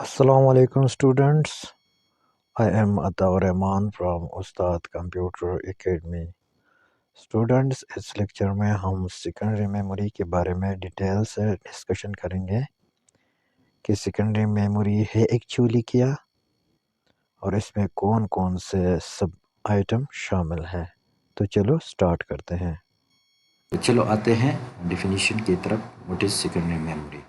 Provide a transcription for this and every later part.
Assalamu alaikum students. I am Ataur Rahman from Ustad Computer Academy. Students, इस lecture में हम secondary memory के बारे में डिटेल से डिस्कशन करेंगे कि सेकेंडरी मेमोरी है एक्चुअली क्या और इसमें कौन कौन से सब आइटम शामिल हैं। तो चलो स्टार्ट करते हैं। तो चलो आते हैं डिफिनीशन की तरफ। What is secondary memory?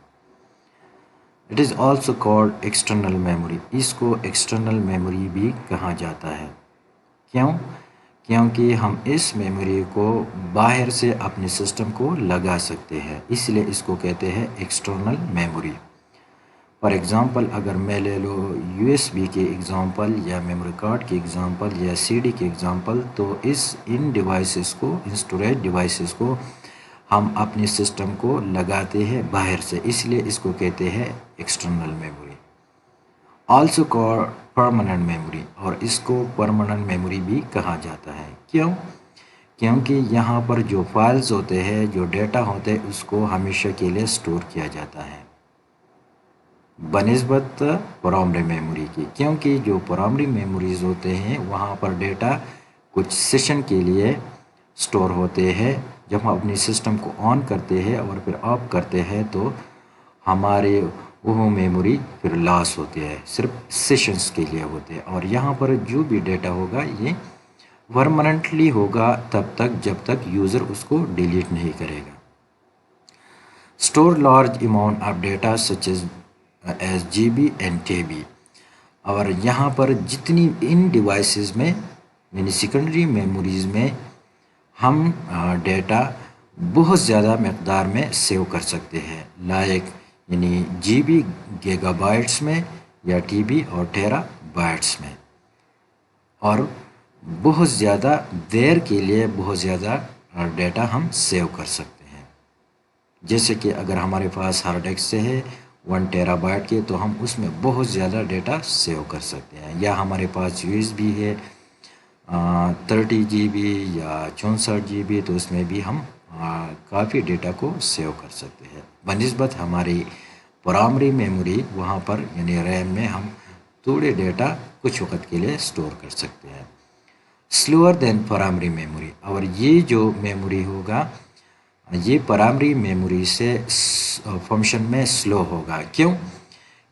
It is also called external memory. इसको एक्सटर्नल मेमोरी भी कहा जाता है। क्यों? क्योंकि हम इस मेमोरी को बाहर से अपने सिस्टम को लगा सकते हैं, इसलिए इसको कहते हैं एक्सटर्नल मेमोरी। फॉर एग्ज़ाम्पल अगर मैं ले लो USB के एग्ज़ाम्पल या मेमोरी कार्ड के एग्ज़ाम्पल या CD के एग्ज़ाम्पल, तो इन डिवाइसेस को, इन स्टोरेज डिवाइसेस को हम अपने सिस्टम को लगाते हैं बाहर से, इसलिए इसको कहते हैं external memory. Also called permanent memory, और इसको परमानेंट मेमोरी भी कहा जाता है। क्यों? क्योंकि यहाँ पर जो फाइल्स होते हैं, जो डेटा होते हैं, उसको हमेशा के लिए स्टोर किया जाता है बनिस्बत प्राइमरी मेमोरी की। क्योंकि जो प्राइमरी मेमोरीज होते हैं वहाँ पर डेटा कुछ सेशन के लिए स्टोर होते हैं। जब हम अपनी सिस्टम को ऑन करते हैं और फिर ऑफ करते हैं तो हमारे वो मेमोरी फिर लॉस होते हैं, सिर्फ सेशंस के लिए होते हैं। और यहाँ पर जो भी डेटा होगा ये परमानेंटली होगा तब तक जब तक यूज़र उसको डिलीट नहीं करेगा। Store large amount of data such as GB and KB। और यहाँ पर जितनी इन डिवाइसेस में यानी सेकेंडरी मेमोरीज में हम डेटा बहुत ज़्यादा मकदार में सेव कर सकते हैं, लाइक यानी GB गीगाबाइट्स में या TB और टेराबाइट्स में, और बहुत ज़्यादा देर के लिए बहुत ज़्यादा डेटा हम सेव कर सकते हैं। जैसे कि अगर हमारे पास हार्ड डिस्क से है 1 टेराबाइट के, तो हम उसमें बहुत ज़्यादा डेटा सेव कर सकते हैं। या हमारे पास USB है 30 GB या 64 GB, तो उसमें भी हम काफ़ी डेटा को सेव कर सकते हैं बनिस्बत हमारी प्राइमरी मेमोरी। वहाँ पर यानी रैम में हम थोड़े डेटा कुछ वक्त के लिए स्टोर कर सकते हैं। स्लोअर देन प्राइमरी मेमोरी, और ये जो मेमोरी होगा ये प्राइमरी मेमोरी से फंक्शन में स्लो होगा। क्यों?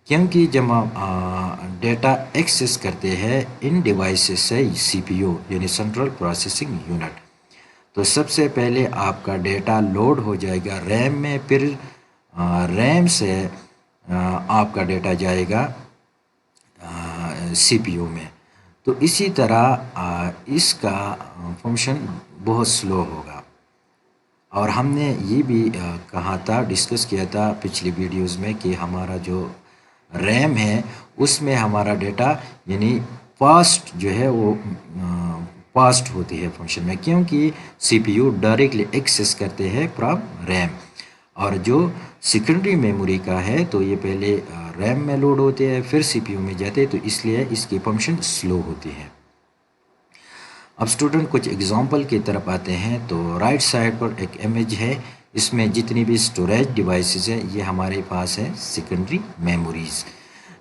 क्योंकि जब हम डेटा एक्सेस करते हैं इन डिवाइसेस से CPU यानी सेंट्रल प्रोसेसिंग यूनिट, तो सबसे पहले आपका डेटा लोड हो जाएगा रैम में, फिर रैम से आपका डेटा जाएगा CPU में। तो इसी तरह इसका फंक्शन बहुत स्लो होगा। और हमने ये भी कहा था, डिस्कस किया था पिछली वीडियोस में कि हमारा जो रैम है उसमें हमारा डेटा यानी फास्ट जो है वो फास्ट होती है फंक्शन में, क्योंकि CPU डायरेक्टली एक्सेस करते हैं फ्रॉम रैम। और जो सेकेंडरी मेमोरी का है तो ये पहले रैम में लोड होते हैं फिर CPU में जाते हैं, तो इसलिए इसकी फंक्शन स्लो होती है। अब स्टूडेंट कुछ एग्जांपल की तरफ आते हैं। तो राइट साइड पर एक इमेज है, इसमें जितनी भी स्टोरेज डिवाइसेस हैं ये हमारे पास है सेकेंडरी मेमोरीज,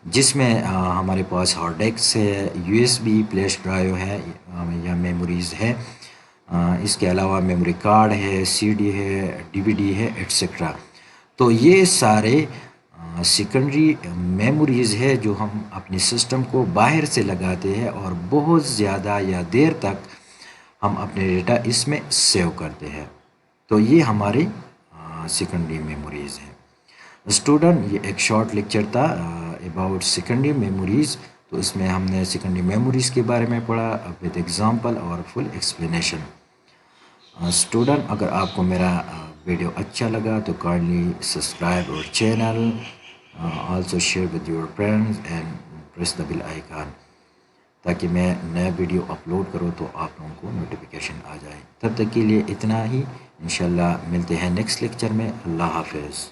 जिसमें हमारे पास हार्ड डिस्क है, USB फ्लैश ड्राइव है या मेमोरीज है। इसके अलावा मेमोरी कार्ड है, CD है, DVD है, एट्सेट्रा। तो ये सारे सेकेंडरी मेमोरीज है जो हम अपने सिस्टम को बाहर से लगाते हैं और बहुत ज़्यादा या देर तक हम अपने डेटा इसमें सेव करते हैं। तो ये हमारी सेकेंडरी मेमोरीज हैं। स्टूडेंट, ये एक शॉर्ट लेक्चर था अबाउट सेकेंडरी मेमोरीज। तो इसमें हमने सेकेंडरी मेमोरीज के बारे में पढ़ा विद एग्जांपल और फुल एक्सप्लेनेशन। स्टूडेंट, अगर आपको मेरा वीडियो अच्छा लगा तो काइंडली सब्सक्राइब और channel, also share with your friends and press the bell icon, ताकि मैं नया वीडियो अपलोड करूँ तो आप लोगों को नोटिफिकेशन आ जाए। तब तक के लिए इतना ही, इंशाल्लाह मिलते हैं नेक्स्ट लेक्चर में। अल्लाह हाफिज़।